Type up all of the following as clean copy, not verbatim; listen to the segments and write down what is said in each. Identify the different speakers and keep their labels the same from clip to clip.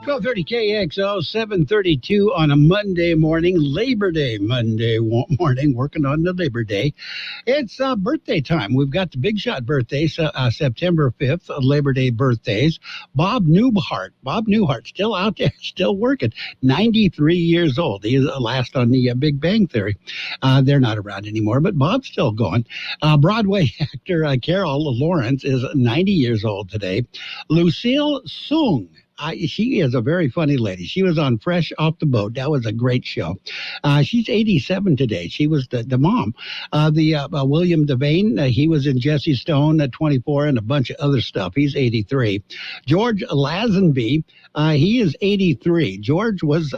Speaker 1: 1230 KXO, 732 on a Monday morning, Labor Day Monday morning, working on the Labor Day. It's birthday time. We've got the big shot birthdays, September 5th, Labor Day birthdays. Bob Newhart, still out there, still working, 93 years old. He's last on the Big Bang Theory. They're not around anymore, but Bob's still going. Broadway actor Carol Lawrence is 90 years old today. Lucille Sung. She is a very funny lady. She was on Fresh Off the Boat. That was a great show. She's 87 today. She was the mom. William Devane, he was in Jesse Stone at 24 and a bunch of other stuff. He's 83. George Lazenby, he is 83. George was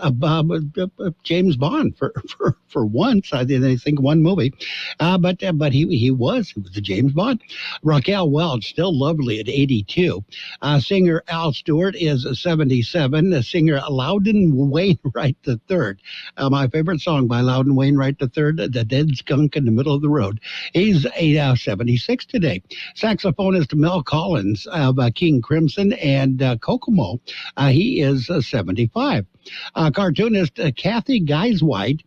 Speaker 1: James Bond for once. I think one movie. But he was a James Bond. Raquel Welch, still lovely at 82. Singer Al Stewart is 77. Singer Loudon Wainwright III. My favorite song by Loudon Wainwright III, The Dead Skunk in the Middle of the Road. He's 76 today. Saxophonist Mel Collins of King Crimson and Kokomo. He is 75. Cartoonist Kathy Guisewhite.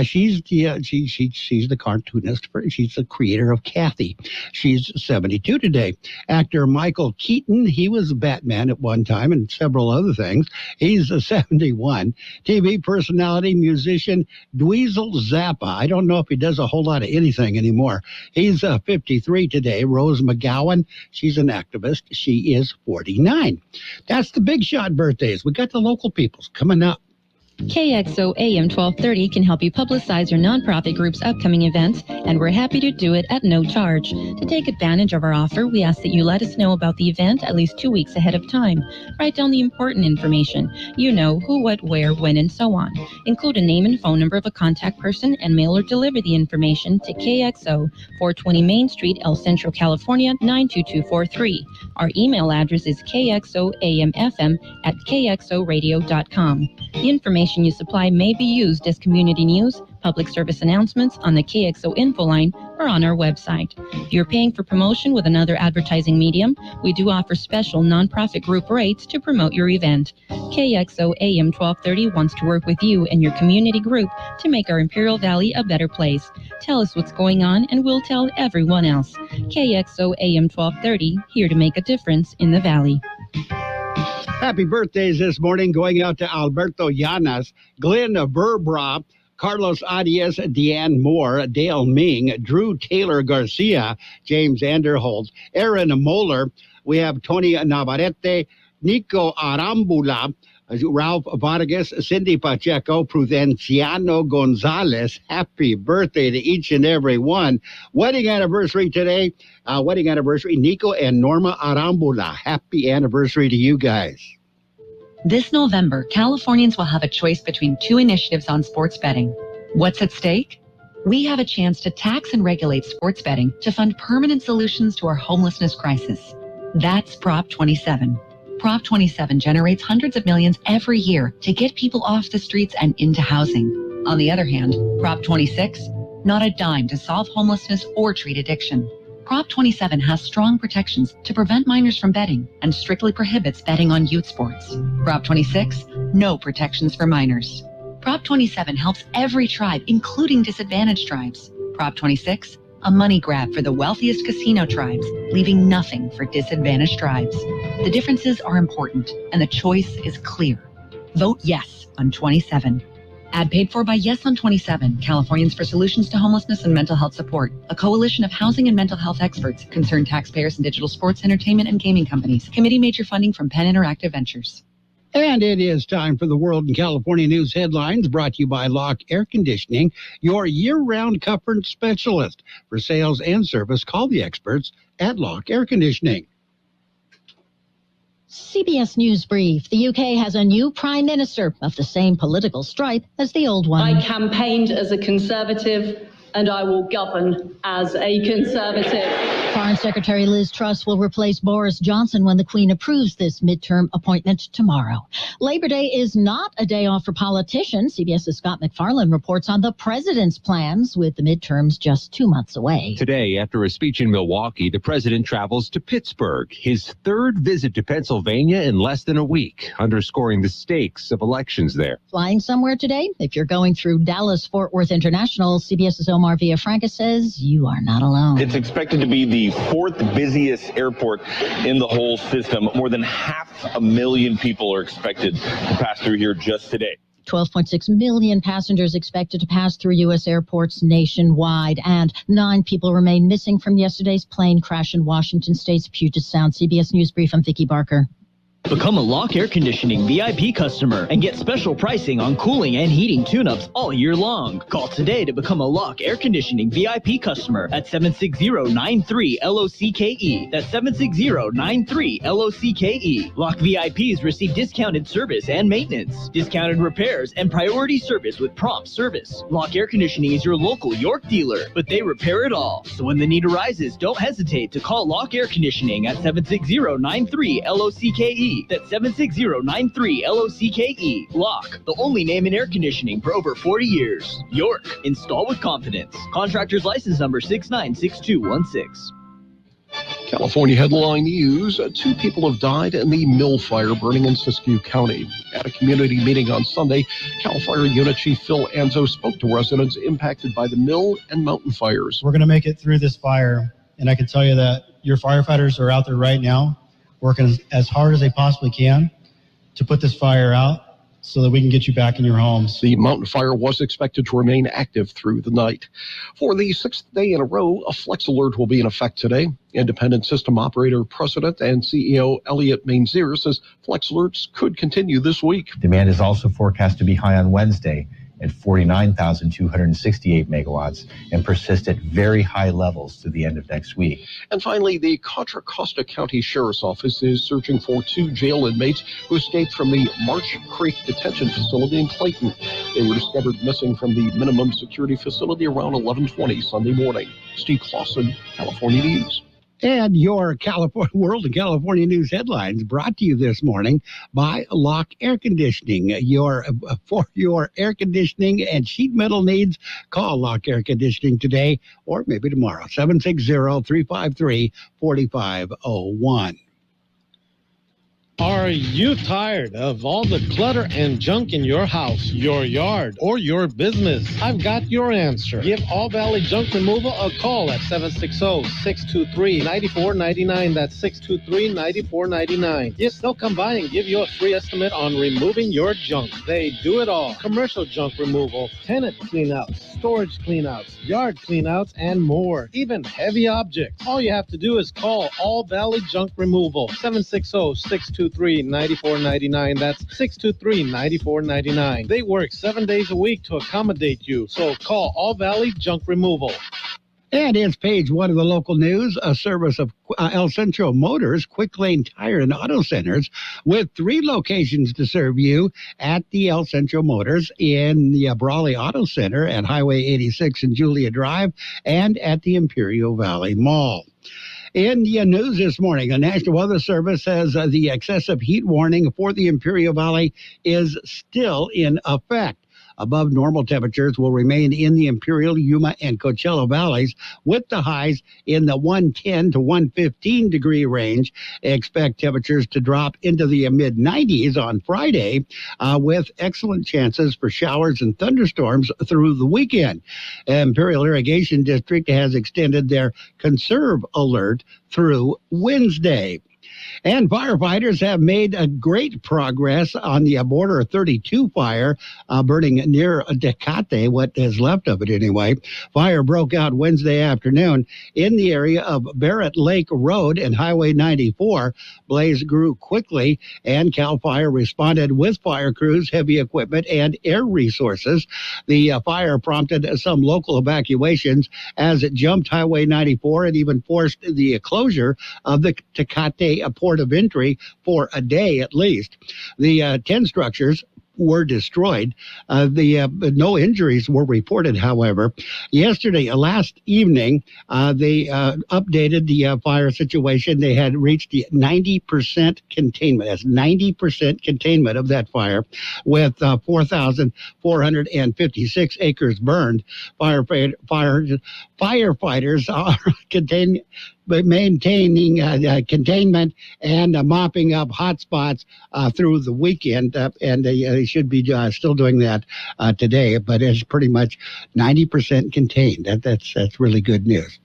Speaker 1: She's the cartoonist. She's the creator of Kathy. She's 72 today. Actor Michael Keaton. He was Batman at one time and several other things. He's 71. TV personality, musician Dweezil Zappa. I don't know if he does a whole lot of anything anymore. He's 53 today. Rose McGowan. She's an activist. She is 49. That's the big shot birthdays. We got the local peoples coming up.
Speaker 2: KXO AM 1230 can help you publicize your nonprofit group's upcoming events, and we're happy to do it at no charge. To take advantage of our offer, we ask that you let us know about the event at least 2 weeks ahead of time. Write down the important information. You know, who, what, where, when, and so on. Include a name and phone number of a contact person and mail or deliver the information to KXO, 420 Main Street, El Centro, California, 92243. Our email address is kxoamfm@kxoradio.com. The information you supply may be used as community news, public service announcements on the KXO info line, or on our website. If you're paying for promotion with another advertising medium, we do offer special nonprofit group rates to promote your event. KXO AM 1230 wants to work with you and your community group to make our Imperial Valley a better place. Tell us what's going on and we'll tell everyone else. KXO AM 1230, here to make a difference in the Valley.
Speaker 1: Happy birthdays this morning going out to Alberto Llanas, Glenn Burbra, Carlos Arias, Deanne Moore, Dale Ming, Drew Taylor Garcia, James Anderholt, Aaron Moeller. We have Tony Navarrete, Nico Arambula, Ralph Vargas, Cindy Pacheco, Prudenciano Gonzalez. Happy birthday to each and every one. Wedding anniversary today. Nico and Norma Arambula. Happy anniversary to you guys.
Speaker 3: This November, Californians will have a choice between two initiatives on sports betting. What's at stake? We have a chance to tax and regulate sports betting to fund permanent solutions to our homelessness crisis. That's Prop 27. Prop 27 generates hundreds of millions every year to get people off the streets and into housing. On the other hand, Prop 26, not a dime to solve homelessness or treat addiction. Prop 27 has strong protections to prevent minors from betting and strictly prohibits betting on youth sports. Prop 26, no protections for minors. Prop 27 helps every tribe, including disadvantaged tribes. Prop 26, a money grab for the wealthiest casino tribes, leaving nothing for disadvantaged tribes. The differences are important, and the choice is clear. Vote yes on 27. Ad paid for by Yes on 27, Californians for Solutions to Homelessness and Mental Health Support, a coalition of housing and mental health experts, concerned taxpayers, and digital sports, entertainment, and gaming companies. Committee major funding from Penn Interactive Ventures.
Speaker 1: And it is time for the World and California News headlines, brought to you by Locke Air Conditioning, your year-round comfort specialist. For sales and service, call the experts at Locke Air Conditioning.
Speaker 4: CBS News Brief. The UK has a new Prime Minister of the same political stripe as the old one.
Speaker 5: I campaigned as a Conservative and I will govern as a Conservative.
Speaker 4: Foreign Secretary Liz Truss will replace Boris Johnson when the Queen approves this midterm appointment tomorrow. Labor Day is not a day off for politicians. CBS's Scott McFarland reports on the president's plans with the midterms just 2 months away.
Speaker 5: Today, after a speech in Milwaukee, the president travels to Pittsburgh, his third visit to Pennsylvania in less than a week, underscoring the stakes of elections there.
Speaker 4: Flying somewhere today? If you're going through Dallas-Fort Worth International, CBS's Omar Villafranca says you are not alone.
Speaker 6: It's expected to be the fourth busiest airport in the whole system. More than 500,000 people are expected to pass through here just today.
Speaker 4: 12.6 million passengers expected to pass through U.S. airports nationwide, and 9 people remain missing from yesterday's plane crash in Washington State's Puget Sound. CBS News Brief, I'm Vicki Barker.
Speaker 7: Become a Lock Air Conditioning VIP customer and get special pricing on cooling and heating tune-ups all year long. Call today to become a Lock Air Conditioning VIP customer at 760-93-LOCKE. That's 760-93-LOCKE. Lock VIPs receive discounted service and maintenance, discounted repairs, and priority service with prompt service. Lock Air Conditioning is your local York dealer, but they repair it all. So when the need arises, don't hesitate to call Lock Air Conditioning at 760-93-LOCKE. That's 760-93-LOCKE. Lock, the only name in air conditioning for over 40 years. York, install with confidence. Contractor's license number 696216.
Speaker 8: California headline news. 2 people have died in the mill fire burning in Siskiyou County. At a community meeting on Sunday, Cal Fire Unit Chief Phil Anzo spoke to residents impacted by the mill and mountain fires.
Speaker 9: We're going to make it through this fire, and I can tell you that your firefighters are out there right now working as hard as they possibly can to put this fire out so that we can get you back in your homes.
Speaker 8: The mountain fire was expected to remain active through the night. For the 6th day in a row, a flex alert will be in effect today. Independent System Operator President and CEO Elliot Mainzier says flex alerts could continue this week.
Speaker 10: Demand is also forecast to be high on Wednesday at 49,268 megawatts and persist at very high levels through the end of next week.
Speaker 8: And finally, the Contra Costa County Sheriff's Office is searching for 2 jail inmates who escaped from the Marsh Creek Detention Facility in Clayton. They were discovered missing from the minimum security facility around 11:20 Sunday morning. Steve Clausen, California News.
Speaker 1: And your California World and California News headlines brought to you this morning by Lock Air Conditioning. For your air conditioning and sheet metal needs, call Lock Air Conditioning today or maybe tomorrow. 760-353-4501.
Speaker 11: Are you tired of all the clutter and junk in your house, your yard, or your business? I've got your answer. Give All Valley Junk Removal a call at 760-623-9499. That's 623-9499. Yes, they'll come by and give you a free estimate on removing your junk. They do it all. Commercial junk removal, tenant cleanouts, storage cleanouts, yard cleanouts, and more. Even heavy objects. All you have to do is call All Valley Junk Removal. 760-623-9499. That's 623-9499. They work 7 days a week to accommodate you. So call All Valley Junk Removal.
Speaker 1: And it's page 1 of the local news, a service of El Centro Motors, Quick Lane Tire and Auto Centers, with 3 locations to serve you at the El Centro Motors in the Brawley Auto Center at Highway 86 and Julia Drive and at the Imperial Valley Mall. In the news this morning, the National Weather Service says the excessive heat warning for the Imperial Valley is still in effect. Above normal temperatures will remain in the Imperial, Yuma, and Coachella valleys, with the highs in the 110 to 115 degree range. Expect temperatures to drop into the mid-90s on Friday, with excellent chances for showers and thunderstorms through the weekend. Imperial Irrigation District has extended their conserve alert through Wednesday. And firefighters have made a great progress on the Border 32 fire burning near Tecate, what is left of it anyway. Fire broke out Wednesday afternoon in the area of Barrett Lake Road and Highway 94. Blaze grew quickly, and CAL FIRE responded with fire crews, heavy equipment, and air resources. The fire prompted some local evacuations as it jumped Highway 94 and even forced the closure of the Tecate port of entry for a day at least. The 10 structures were destroyed. No injuries were reported, however. Yesterday, last evening, they updated the fire situation. They had reached the 90% containment. That's 90% containment of that fire, with 4,456 acres burned. Firefighters are maintaining containment and mopping up hot spots through the weekend, and they should be still doing that today, but it's pretty much 90% contained. That's really good news.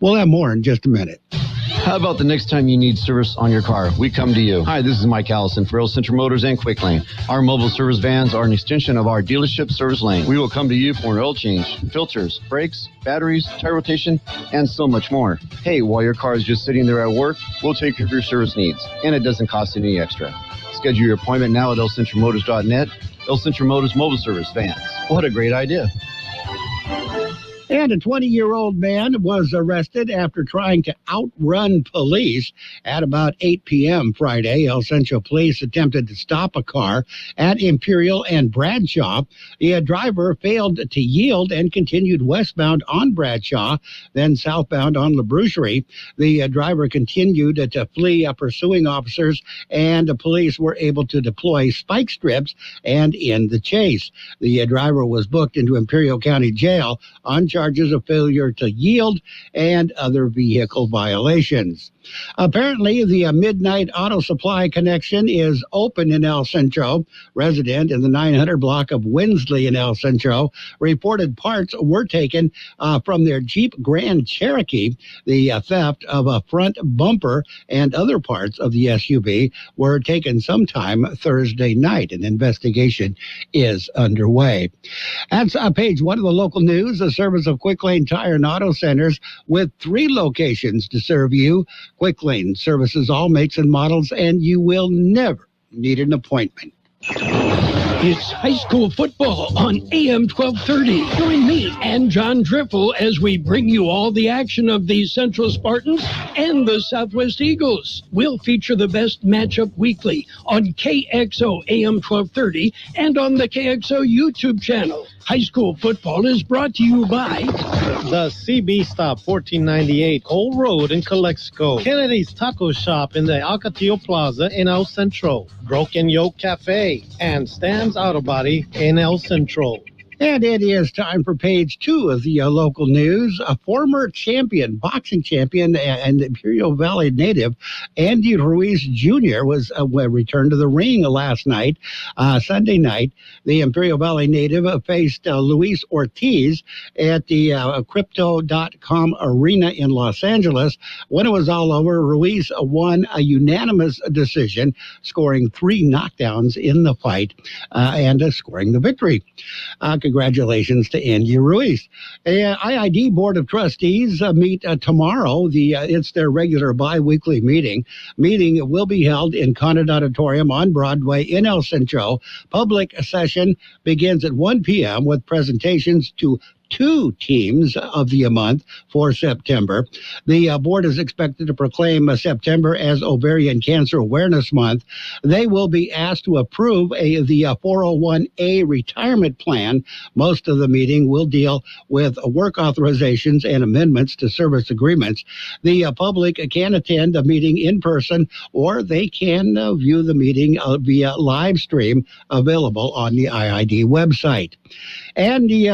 Speaker 1: We'll have more in just a minute.
Speaker 12: How about the next time you need service on your car? We come to you. Hi, this is Mike Allison for Real Central Motors and Quick Lane. Our mobile service vans are an extension of our dealership service lane. We will come to you for an oil change, filters, brakes, batteries, tire rotation, and so much more. Hey, while your car is just sitting there at work, we'll take care of your service needs, and it doesn't cost any extra. Schedule your appointment now at elcentralmotors.net. El Central Motors Mobile Service Vans. What a great idea.
Speaker 1: And a 20-year-old man was arrested after trying to outrun police at about 8 p.m. Friday. El Centro Police attempted to stop a car at Imperial and Bradshaw. The driver failed to yield and continued westbound on Bradshaw, then southbound on La Boucherie. The driver continued to flee, pursuing officers, and the police were able to deploy spike strips and end the chase. The driver was booked into Imperial County Jail on charges of failure to yield and other vehicle violations. Apparently, the Midnight Auto Supply connection is open in El Centro. Resident in the 900 block of Winsley in El Centro reported parts were taken from their Jeep Grand Cherokee. The theft of a front bumper and other parts of the SUV were taken sometime Thursday night. An investigation is underway. That's page one of the local news. The service of Quick Lane Tire and Auto Centers with 3 locations to serve you. Quick Lane services all makes and models, and you will never need an appointment.
Speaker 13: It's high school football on AM 1230. Join me and John Driffel as we bring you all the action of the Central Spartans and the Southwest Eagles. We'll feature the best matchup weekly on KXO AM 1230 and on the KXO YouTube channel. High school football is brought to you by
Speaker 11: the CB Stop, 1498 Cole Road in Calexico. Kennedy's Taco Shop in the Alcatillo Plaza in El Centro. Broken Yoke Cafe and Stan's Auto Body in El Centro.
Speaker 1: And it is time for page 2 of the local news. A former boxing champion and Imperial Valley native, Andy Ruiz Jr. was returned to the ring last night, Sunday night. The Imperial Valley native faced Luis Ortiz at the Crypto.com Arena in Los Angeles. When it was all over, Ruiz won a unanimous decision, scoring 3 knockdowns in the fight and scoring the victory. Congratulations to Andy Ruiz. IID Board of Trustees meet tomorrow. It's their regular bi-weekly meeting. Meeting will be held in Conant Auditorium on Broadway in El Centro. Public session begins at 1 p.m. with presentations to 2 teams of the month for September. The board is expected to proclaim September as Ovarian Cancer Awareness Month. They will be asked to approve the 401A retirement plan. Most of the meeting will deal with work authorizations and amendments to service agreements. The public can attend a meeting in person, or they can view the meeting via live stream available on the IID website. And the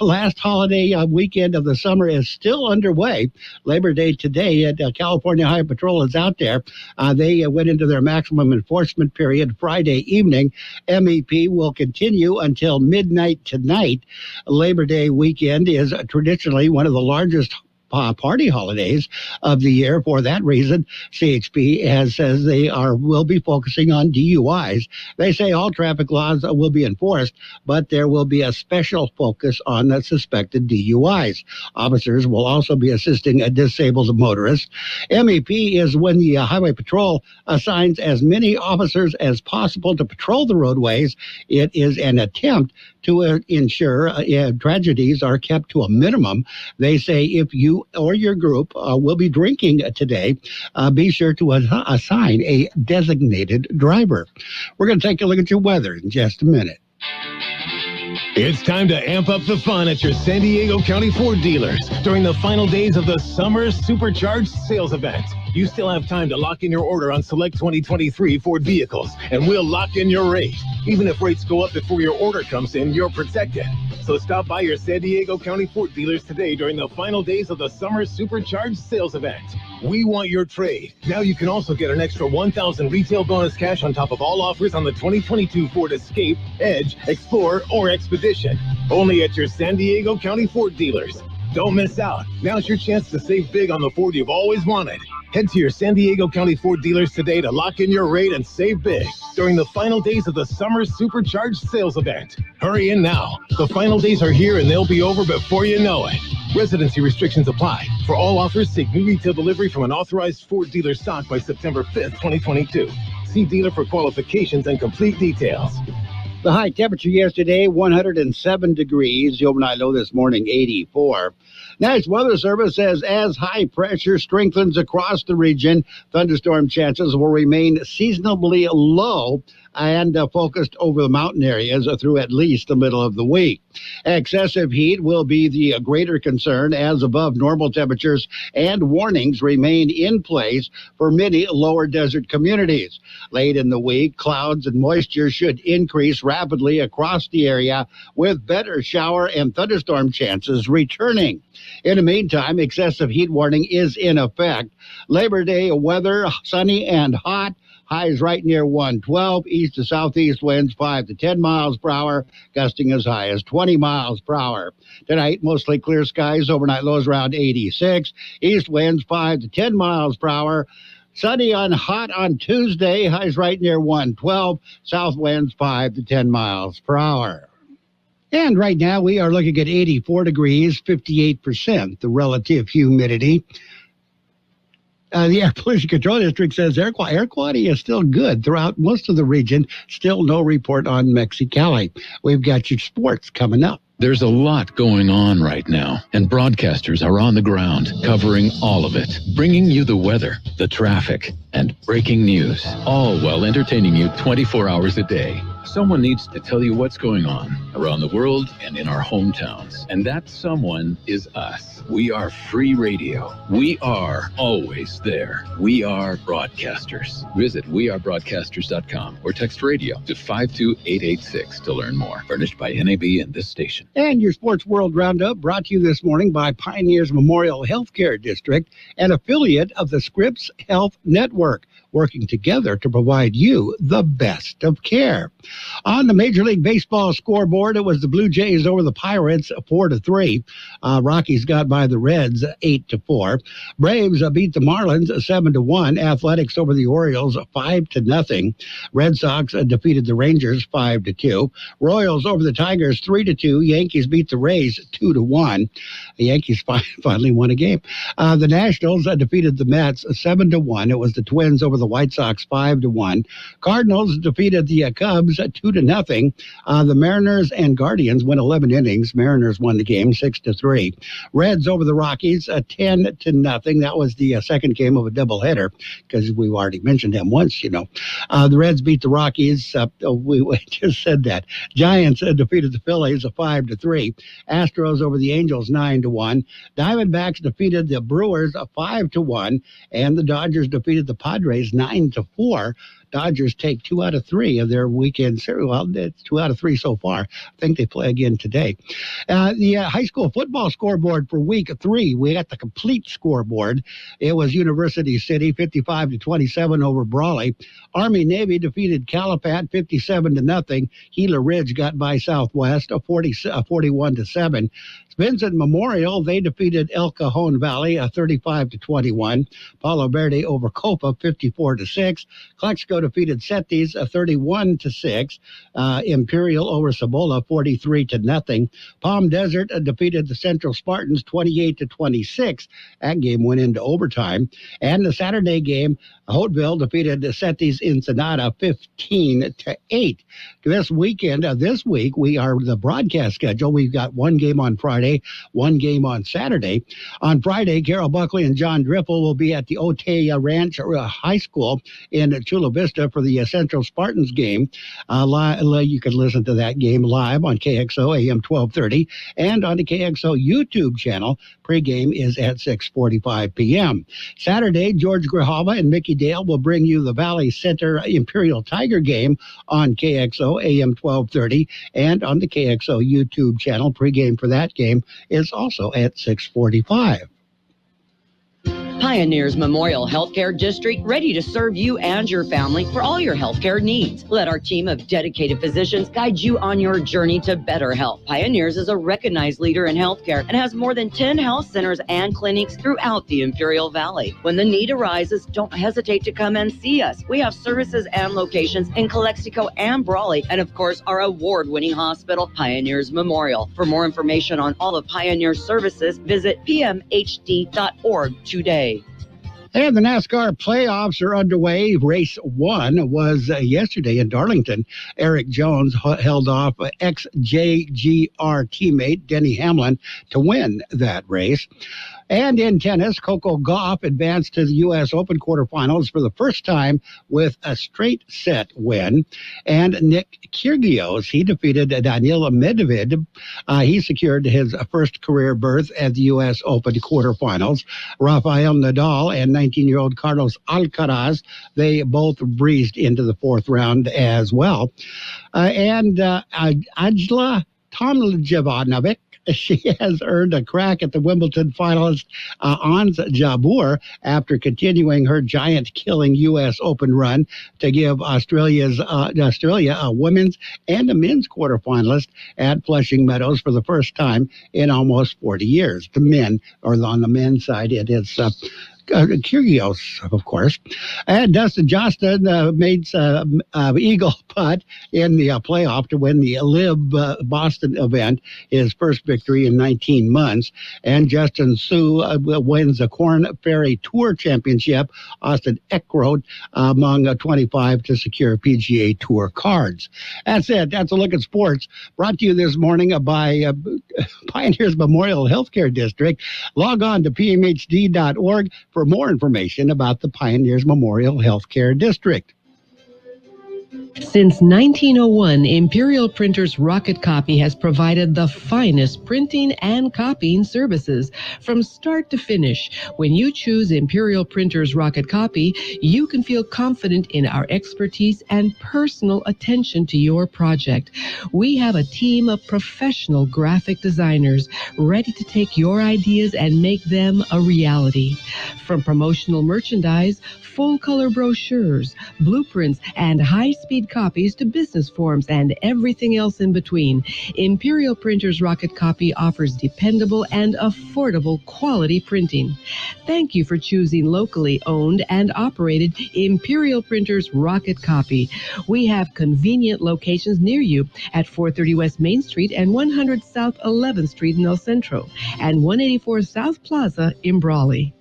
Speaker 1: last holiday weekend of the summer is still underway. Labor Day today at California Highway Patrol is out there. They went into their maximum enforcement period Friday evening. MEP will continue until midnight tonight. Labor Day weekend is traditionally one of the largest party holidays of the year. For that reason, CHP says they will be focusing on DUIs. They say all traffic laws will be enforced, but there will be a special focus on the suspected DUIs. Officers will also be assisting disabled motorists. MEP is when the Highway Patrol assigns as many officers as possible to patrol the roadways. It is an attempt to ensure tragedies are kept to a minimum. They say if you you or your group will be drinking today, be sure to assign a designated driver. We're going to take a look at your weather in just a minute.
Speaker 14: It's time to amp up the fun at your San Diego County Ford dealers during the final days of the Summer Supercharged Sales Event. You still have time to lock in your order on select 2023 Ford vehicles, and we'll lock in your rate. Even if rates go up before your order comes in, you're protected. So stop by your San Diego County Ford dealers today during the final days of the Summer Supercharged Sales Event. We want your trade. Now you can also get an extra $1,000 retail bonus cash on top of all offers on the 2022 Ford Escape, Edge, Explorer, or Expedition. Only at your San Diego County Ford dealers. Don't miss out. Now's your chance to save big on the Ford you've always wanted. Head to your San Diego County Ford dealers today to lock in your rate and save big during the final days of the Summer Supercharged Sales Event. Hurry in now. The final days are here and they'll be over before you know it. Residency restrictions apply. For all offers, take new retail delivery from an authorized Ford dealer stock by September 5th, 2022. See dealer for qualifications and complete details.
Speaker 1: The high temperature yesterday, 107 degrees. The overnight low this morning, 84. National Weather Service says as high pressure strengthens across the region, thunderstorm chances will remain seasonably low and focused over the mountain areas through at least the middle of the week. Excessive heat will be the greater concern as above normal temperatures and warnings remain in place for many lower desert communities. Late in the week, clouds and moisture should increase rapidly across the area with better shower and thunderstorm chances returning. In the meantime, excessive heat warning is in effect. Labor Day weather, sunny and hot. Highs right near 112, east to southeast winds 5 to 10 miles per hour, gusting as high as 20 miles per hour. Tonight, mostly clear skies, overnight lows around 86, east winds 5 to 10 miles per hour. Sunny and hot on Tuesday, highs right near 112, south winds 5 to 10 miles per hour. And right now, we are looking at 84 degrees, 58%, the relative humidity. The Air Pollution Control District says air quality is still good throughout most of the region. Still no report on Mexicali. We've got your sports coming up.
Speaker 15: There's a lot going on right now, and broadcasters are on the ground covering all of it, bringing you the weather, the traffic, and breaking news, all while entertaining you 24 hours a day. Someone needs to tell you what's going on around the world and in our hometowns. And that someone is us. We are free radio. We are always there. We are broadcasters. Visit wearebroadcasters.com or text radio to 52886 to learn more. Furnished by NAB and this station.
Speaker 1: And your Sports World Roundup brought to you this morning by Pioneers Memorial Healthcare District, an affiliate of the Scripps Health Network, working together to provide you the best of care. On the Major League Baseball scoreboard, it was the Blue Jays over the Pirates 4-3. Rockies got by the Reds 8-4. Braves beat the Marlins 7-1. Athletics over the Orioles 5-0. Red Sox defeated the Rangers 5-2. Royals over the Tigers 3-2. Yankees beat the Rays 2-1. The Yankees finally won a game. The Nationals defeated the Mets 7-1. It was the Twins over the White Sox 5-1. Cardinals defeated the Cubs 2-0. The Mariners and Guardians went 11 innings. Mariners won the game 6-3. Reds over the Rockies 10-0. That was the second game of a doubleheader because we've already mentioned them once, you know. The Reds beat the Rockies. We just said that. Giants defeated the Phillies 5-3. Astros over the Angels 9-1. Diamondbacks defeated the Brewers 5-1, and the Dodgers defeated the Padres 9-4. Dodgers take 2 out of 3 of their weekend series. Well, it's 2 out of 3 so far. I think they play again today. The high school football scoreboard for week 3, we got the complete scoreboard. It was University City 55-27 over Brawley. Army-Navy defeated Calapat 57-0. Gila Ridge got by Southwest 41-7. Vincent Memorial, they defeated El Cajon Valley 35-21. Palo Verde over Copa 54-6. Clexico defeated Setis 31-6. Imperial over Cibola 43-0. Palm Desert defeated the Central Spartans 28-26. That game went into overtime. And the Saturday game, Hauteville defeated the Setis Ensenada 15-8. This weekend, this week, we are the broadcast schedule. We've got one game on Friday, one game on Saturday. On Friday, Carol Buckley and John Driffel will be at the Otay Ranch High School in Chula Vista for the Central Spartans game. You can listen to that game live on KXO AM 1230 and on the KXO YouTube channel. Pregame is at 6:45 p.m. Saturday, George Grijalva and Mickey Dale will bring you the Valley Center Imperial Tiger game on KXO AM 1230 and on the KXO YouTube channel. Pregame for that game is also at 6:45.
Speaker 16: Pioneers Memorial Healthcare District, ready to serve you and your family for all your healthcare needs. Let our team of dedicated physicians guide you on your journey to better health. Pioneers is a recognized leader in healthcare and has more than 10 health centers and clinics throughout the Imperial Valley. When the need arises, don't hesitate to come and see us. We have services and locations in Calexico and Brawley, and of course, our award-winning hospital, Pioneers Memorial. For more information on all of Pioneer's services, visit pmhd.org today.
Speaker 1: And the NASCAR playoffs are underway. Race 1 was yesterday in Darlington. Eric Jones held off ex-JGR teammate Denny Hamlin to win that race. And in tennis, Coco Gauff advanced to the U.S. Open quarterfinals for the first time with a straight set win. And Nick Kyrgios, he defeated Daniil Medvedev. He secured his first career berth at the U.S. Open quarterfinals. Rafael Nadal and 19-year-old Carlos Alcaraz, they both breezed into the fourth round as well. Ajla Tomljanovic, she has earned a crack at the Wimbledon finalist Ons Jabeur after continuing her giant-killing U.S. Open run to give Australia a women's and a men's quarterfinalist at Flushing Meadows for the first time in almost 40 years. The men, or on the men's side, it is Kyrgios, of course. And Dustin Johnson made eagle putt in the playoff to win the Live Boston event, his first victory in 19 months. And Justin Su wins the Corn Ferry Tour Championship. Austin Eckroth among 25 to secure PGA Tour cards. That's it. That's a look at sports. Brought to you this morning by Pioneers Memorial Healthcare District. Log on to pmhd.org for more information about the Pioneers Memorial Healthcare District.
Speaker 17: Since 1901, Imperial Printers Rocket Copy has provided the finest printing and copying services from start to finish. When you choose Imperial Printers Rocket Copy, you can feel confident in our expertise and personal attention to your project. We have a team of professional graphic designers ready to take your ideas and make them a reality. From promotional merchandise, full-color brochures, blueprints, and high-speed copies to business forms and everything else in between, Imperial Printers Rocket Copy offers dependable and affordable quality printing. Thank you for choosing locally owned and operated Imperial Printers Rocket Copy. We have convenient locations near you at 430 West Main Street and 100 South 11th Street in El Centro and 184 South Plaza in Brawley.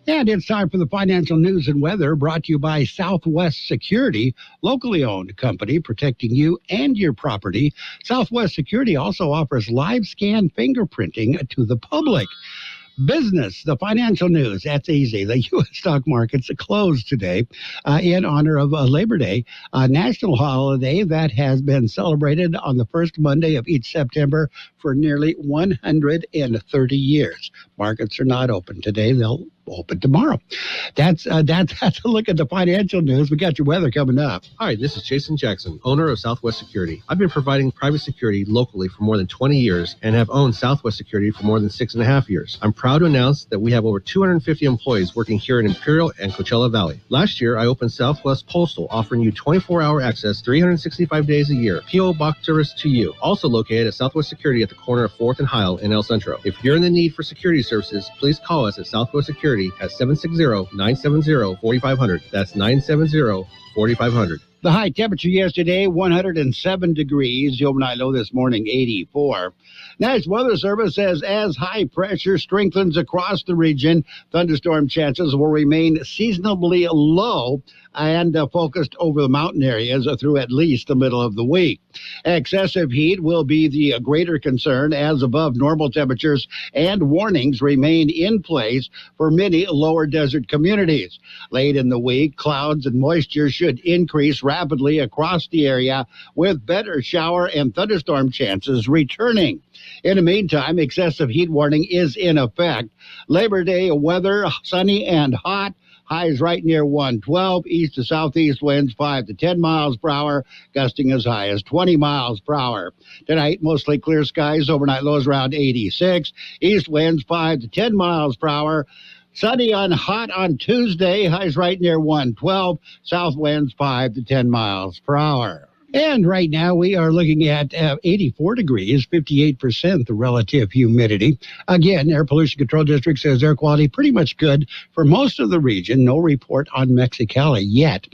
Speaker 1: And it's time for the financial news and weather, brought to you by Southwest Security, locally owned company protecting you and your property. Southwest Security also offers live scan fingerprinting to the public. Business, the financial news, that's easy. The U.S. stock markets are closed today in honor of Labor Day, a national holiday that has been celebrated on the first Monday of each September for nearly 130 years. Markets are not open today. They'll open tomorrow. That's a look at the financial news. We got your weather coming up.
Speaker 18: Hi, this is Jason Jackson, owner of Southwest Security. I've been providing private security locally for more than 20 years and have owned Southwest Security for more than 6.5 years. I'm proud to announce that we have over 250 employees working here in Imperial and Coachella Valley. Last year, I opened Southwest Postal, offering you 24-hour access 365 days a year. P.O. Box service to you. Also located at Southwest Security at the corner of 4th and Heil in El Centro. If you're in the need for security services, please call us at Southwest Security at 760-970-4500. That's 970-4500. 4500.
Speaker 1: The high temperature yesterday, 107 degrees. The overnight low this morning, 84. National Weather Service says as high pressure strengthens across the region, thunderstorm chances will remain seasonably low and focused over the mountain areas through at least the middle of the week. Excessive heat will be the greater concern as above normal temperatures and warnings remain in place for many lower desert communities. Late in the week, clouds and moisture should increase rapidly across the area with better shower and thunderstorm chances returning. In the meantime, excessive heat warning is in effect. Labor Day weather, sunny and hot. Highs right near 112. East to southeast winds 5 to 10 miles per hour, gusting as high as 20 miles per hour. Tonight, mostly clear skies. Overnight lows around 86. East winds 5 to 10 miles per hour. Sunny and hot on Tuesday. Highs right near 112. South winds 5 to 10 miles per hour. And right now we are looking at 84 degrees, 58% the relative humidity. Again, Air Pollution Control District says air quality pretty much good for most of the region. No report on Mexicali yet.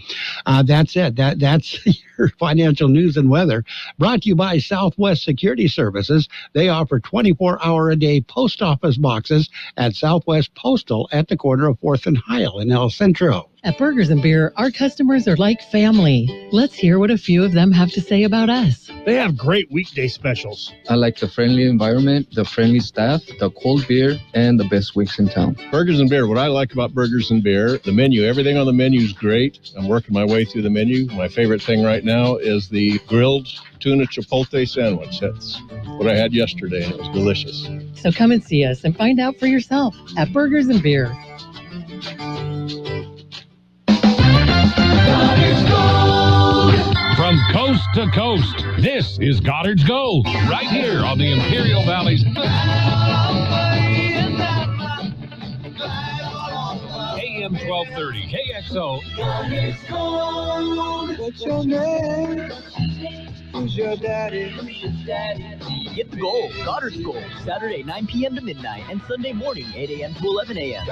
Speaker 1: That's it. That's your financial news and weather. Brought to you by Southwest Security Services. They offer 24-hour-a-day post office boxes at Southwest Postal at the corner of 4th and Heil in El Centro.
Speaker 17: At Burgers and Beer, our customers are like family. Let's hear what a few of them have to say about us.
Speaker 19: They have great weekday specials.
Speaker 20: I like the friendly environment, the friendly staff, the cold beer, and the best wings in town.
Speaker 19: Burgers and Beer. What I like about Burgers and Beer, the menu. Everything on the menu is great. I'm working my way through the menu. My favorite thing right now is the grilled tuna chipotle sandwich. That's what I had yesterday, and it was delicious.
Speaker 17: So come and see us and find out for yourself at Burgers and Beer.
Speaker 21: From coast to coast, this is Goddard's Gold, right here on the Imperial Valley's AM 1230 KXO.
Speaker 22: Goddard's Gold. What's your name? Who's your daddy?
Speaker 7: Get the gold, Goddard's Gold, Saturday 9 p.m. to midnight and Sunday morning 8 a.m. to 11 a.m.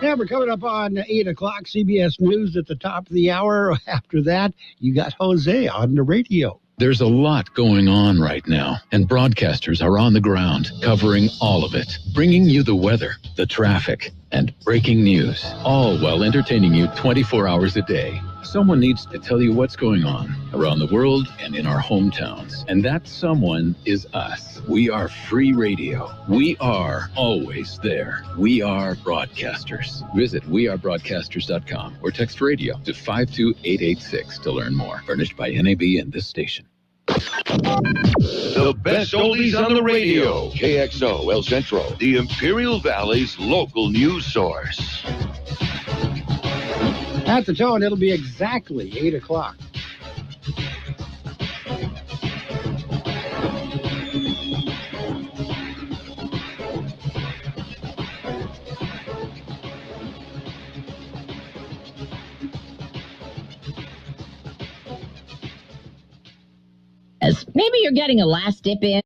Speaker 1: Yeah, we're coming up on 8 o'clock, CBS News at the top of the hour. After that, you got Jose on the radio.
Speaker 15: There's a lot going on right now, and broadcasters are on the ground covering all of it, bringing you the weather, the traffic, and breaking news, all while entertaining you 24 hours a day. Someone needs to tell you what's going on around the world and in our hometowns. And that someone is us. We are free radio. We are always there. We are broadcasters. Visit wearebroadcasters.com or text radio to 52886 to learn more. Furnished by NAB and this station.
Speaker 23: The best oldies on the radio. KXO El Centro, the Imperial Valley's local news source.
Speaker 1: At the tone, it'll be exactly 8 o'clock.
Speaker 24: Maybe you're getting a last dip in.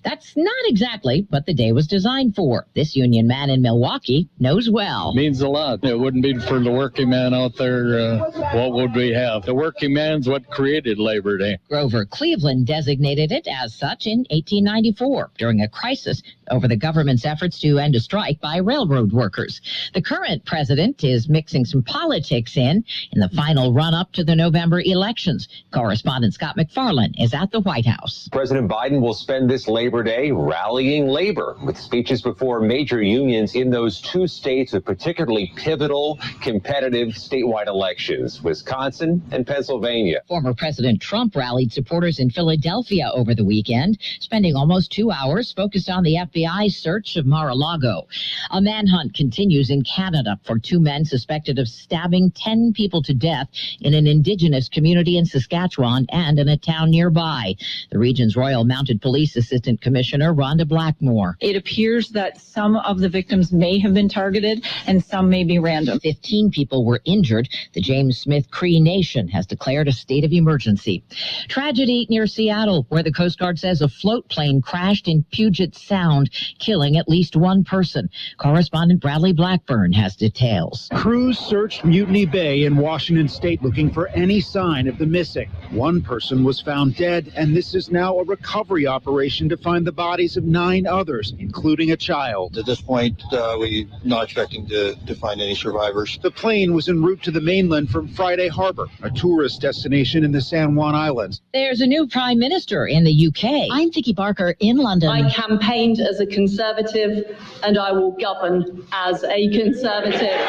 Speaker 24: That's not exactly what the day was designed for. This union man in Milwaukee knows well.
Speaker 25: Means a lot. It wouldn't be for the working man out there, what would we have? The working man's what created Labor Day.
Speaker 24: Grover Cleveland designated it as such in 1894 during a crisis over the government's efforts to end a strike by railroad workers. The current president is mixing some politics in the final run-up to the November elections. Correspondent Scott McFarlane is at the White House.
Speaker 5: President Biden will spend this Labor Day rallying labor with speeches before major unions in those two states with particularly pivotal, competitive statewide elections, Wisconsin and Pennsylvania.
Speaker 24: Former President Trump rallied supporters in Philadelphia over the weekend, spending almost 2 hours focused on the FBI's search of Mar-a-Lago. A manhunt continues in Canada for 2 men suspected of stabbing 10 people to death in an indigenous community in Saskatchewan and in a town nearby. The region's Royal Mounted Police Police Assistant Commissioner Rhonda Blackmore.
Speaker 2: It appears that some of the victims may have been targeted and some may be random.
Speaker 24: 15 people were injured. The James Smith Cree Nation has declared a state of emergency. Tragedy near Seattle, where the Coast Guard says a float plane crashed in Puget Sound, killing at least one person. Correspondent Bradley Blackburn has details.
Speaker 3: Crews searched Mutiny Bay in Washington State looking for any sign of the missing. One person was found dead, and this is now a recovery operation to find the bodies of 9 others, including a child.
Speaker 4: At this point, we're not expecting to find any survivors.
Speaker 3: The plane was en route to the mainland from Friday Harbor, a tourist destination in the San Juan Islands.
Speaker 24: There's a new prime minister in the UK. I'm Vicky Barker in London.
Speaker 2: I campaigned as a Conservative and I will govern as a Conservative.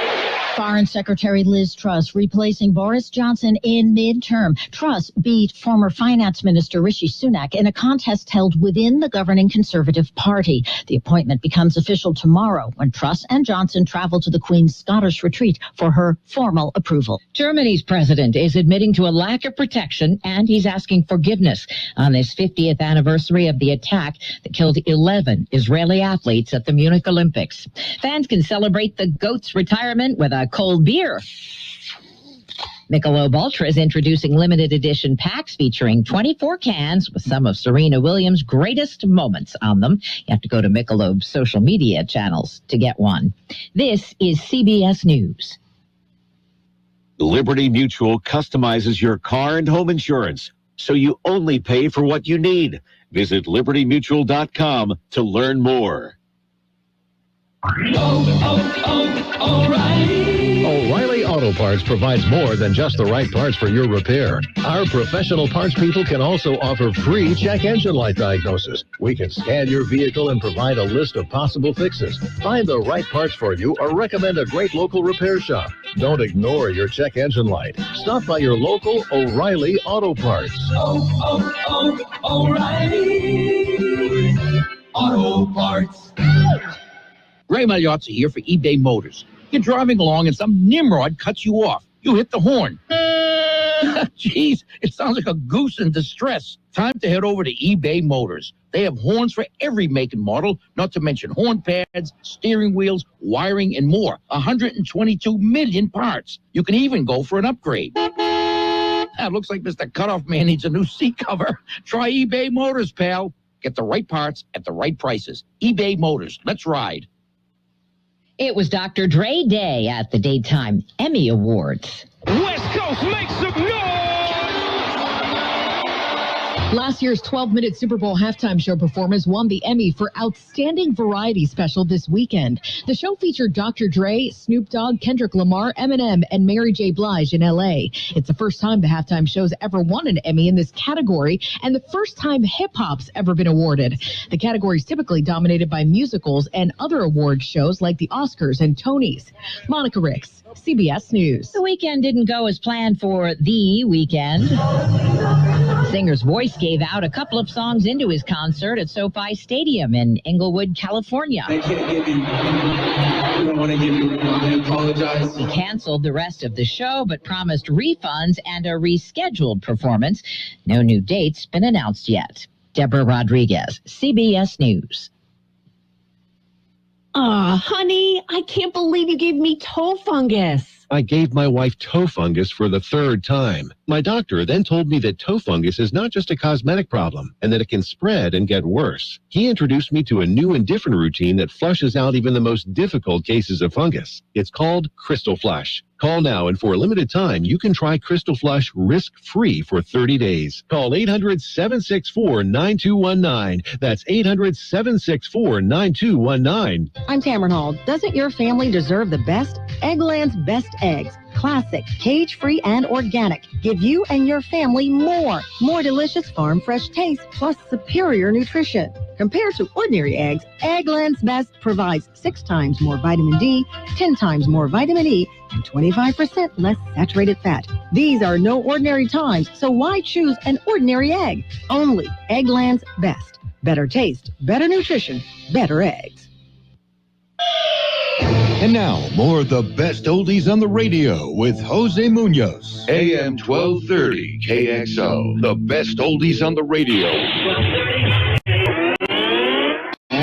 Speaker 24: Foreign Secretary Liz Truss replacing Boris Johnson in midterm. Truss beat former Finance Minister Rishi Sunak in a contest held within the governing Conservative Party. The appointment becomes official tomorrow when Truss and Johnson travel to the Queen's Scottish retreat for her formal approval. Germany's president is admitting to a lack of protection, and he's asking forgiveness on this 50th anniversary of the attack that killed 11 Israeli athletes at the Munich Olympics. Fans can celebrate the GOAT's retirement with a cold beer. Michelob Ultra is introducing limited edition packs featuring 24 cans with some of Serena Williams' greatest moments on them. You have to go to Michelob's social media channels to get one. This is CBS News.
Speaker 6: Liberty Mutual customizes your car and home insurance, so you only pay for what you need. Visit libertymutual.com to learn more.
Speaker 9: O'Reilly Auto Parts provides more than just the right parts for your repair. Our professional parts people can also offer free check engine light diagnosis. We can scan your vehicle and provide a list of possible fixes. Find the right parts for you or recommend a great local repair shop. Don't ignore your check engine light. Stop by your local O'Reilly Auto Parts.
Speaker 26: O'Reilly Auto Parts.
Speaker 27: Ray Magliozzi here for eBay Motors. You're driving along and some nimrod cuts you off. You hit the horn. Jeez, it sounds like a goose in distress. Time to head over to eBay Motors. They have horns for every make and model, not to mention horn pads, steering wheels, wiring, and more. 122 million parts. You can even go for an upgrade. Looks like Mr. Cutoff Man needs a new seat cover. Try eBay Motors, pal. Get the right parts at the right prices. eBay Motors. Let's ride.
Speaker 24: It was Dr. Dre Day at the Daytime Emmy Awards.
Speaker 26: West Coast, make some noise!
Speaker 28: Last year's 12-minute Super Bowl halftime show performers won the Emmy for Outstanding Variety Special this weekend. The show featured Dr. Dre, Snoop Dogg, Kendrick Lamar, Eminem, and Mary J. Blige in L.A. It's the first time the halftime show's ever won an Emmy in this category, and the first time hip-hop's ever been awarded. The category is typically dominated by musicals and other award shows like the Oscars and Tonys. Monica Ricks, CBS News.
Speaker 24: The weekend didn't go as planned for The Weeknd. Singer's voice gave out a couple of songs into his concert at SoFi Stadium in Inglewood, California.
Speaker 26: They can't give you, we don't want to give you, I apologize.
Speaker 24: He canceled the rest of the show, but promised refunds and a rescheduled performance. No new dates been announced yet. Deborah Rodriguez, CBS News.
Speaker 29: Honey, I can't believe you gave me toe fungus.
Speaker 30: I gave my wife toe fungus for the 3rd time. My doctor then told me that toe fungus is not just a cosmetic problem and that it can spread and get worse. He introduced me to a new and different routine that flushes out even the most difficult cases of fungus. It's called Crystal Flush. Call now, and for a limited time, you can try Crystal Flush risk-free for 30 days. Call 800-764-9219. That's 800-764-9219.
Speaker 29: I'm Tamron Hall. Doesn't your family deserve the best? Eggland's Best Eggs. Classic, cage-free, and organic. Give you and your family more delicious farm-fresh taste, plus superior nutrition. Compared to ordinary eggs, Eggland's Best provides 6 times more vitamin D, 10 times more vitamin E, and 25% less saturated fat. These are no ordinary times, so why choose an ordinary egg? Only Eggland's Best. Better taste, better nutrition, better eggs.
Speaker 31: And now, more of the best oldies on the radio with Jose Munoz.
Speaker 23: AM 1230 KXO, the best oldies on the radio.